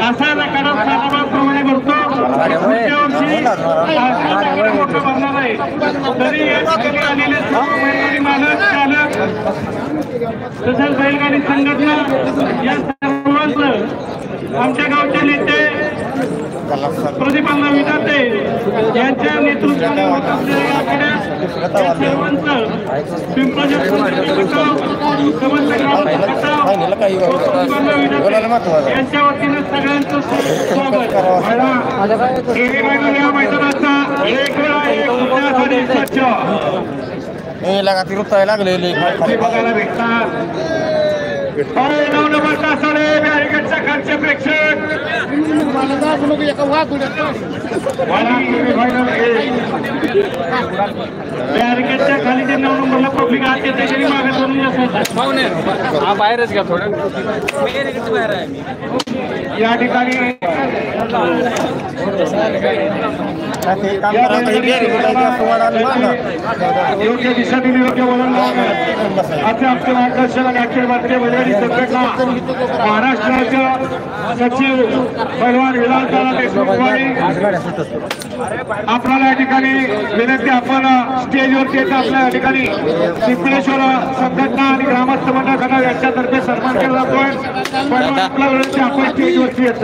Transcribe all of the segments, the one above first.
असा कडक सालाबाप्रमाणे भरतो मोठं भरणार आहे. तरी या ठिकाणी आलेले सर्व बैलगाडी मालक चालक तसंच बैलगाडी संघटना या सर्वांचं आमच्या गावचे नेते प्रतिपादन विधाते यांच्या नेतृत्वाने होत असलेल्या या खेळात या सर्वांचं पिंपळाच्या यांच्या वतीनं सगळ्यांचं स्वागत. या मैदानाचा एक वेळा एक मुद्द्यासाठी स्वच्छ लगाती रुपये लागलेले बघायला भेटतात. 9 नंबर तासाने बॅरिकेडच्या खालचे प्रेक्षक बॅरिकेडच्या खाली जे 9 नंबरला पब्लिक आत येते तरी मागे सोडून हा बाहेरच घ्या थोडं या ठिकाणी योग्य दिशा दिली योग्य वळण असे आमचे मार्गदर्शन आणि अखिल भारतीय बैलगाडी संघटना महाराष्ट्राच्या सचिव पैलवान विलासदादा देशमुख आपल्याला या ठिकाणी विनंती आपण स्टेजवरती येतं आपल्या या ठिकाणी पिंपळेश्वर संघटना आणि ग्रामस्थ मंडळ यांच्यातर्फे सन्मान केला जातोय. पण आपल्या विनंती आपण स्टेजवरती येत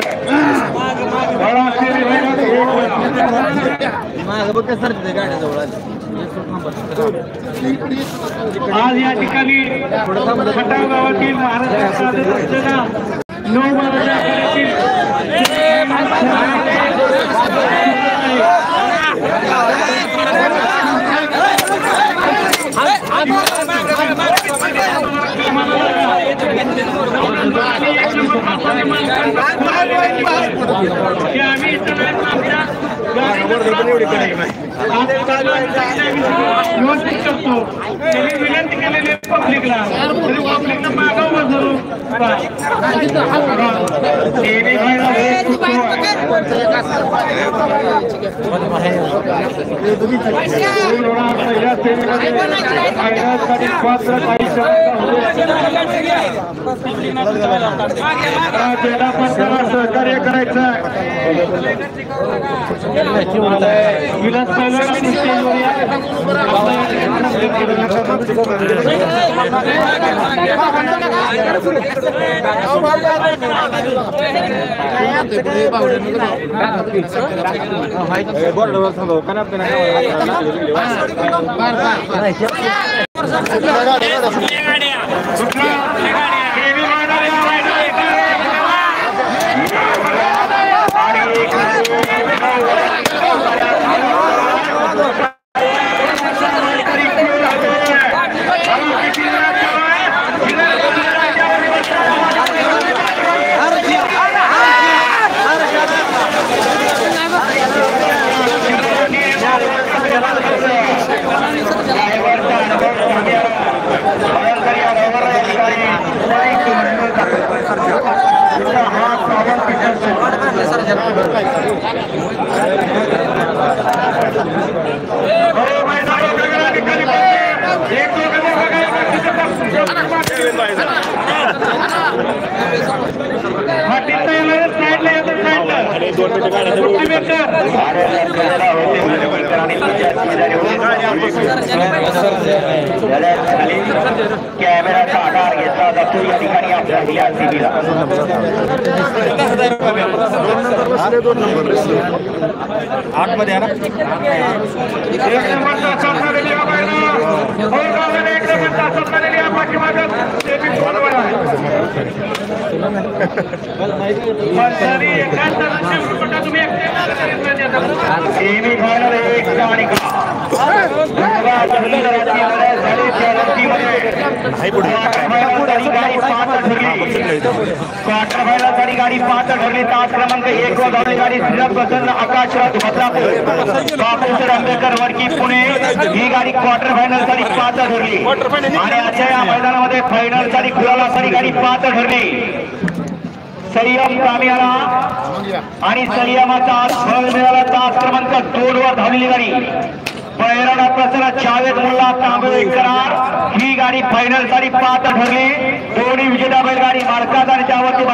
आज या ठिकाणी खटाव गावातील महाराष्ट्राच्या 9 आखाड्यातील विनंती केलेली पब्लिकला तरी पब्लिकला मागावर धरून सहकार्य करायचं विलास कॅमेराचा आधार घेतला जातो या ठिकाणी आपल्या आतमध्ये गाडी 5 ठरली. तास क्रमांक 1 व धावणे गाडी प्रसन्न आकाशराज बदलापूर बापूसर आंबेडकर वडकी पुणे ही गाडी क्वार्टर फायनल साठी 5 ठरली आणि आजच्या या मैदानामध्ये फायनल साठी गुलाला साठी गाडी 5 ठरली. संयम कामियाला आणि संयमाचा फल मिळाला. तास क्रमांक 2 वर धावलेली गाडी बैराडा प्रसन्न जावेद मुल्ला तांबे करार ही गाडी फायनल साठी 5 ठरली. दोन्ही विजेता बैलगाडी मार्कात आणि त्यावरती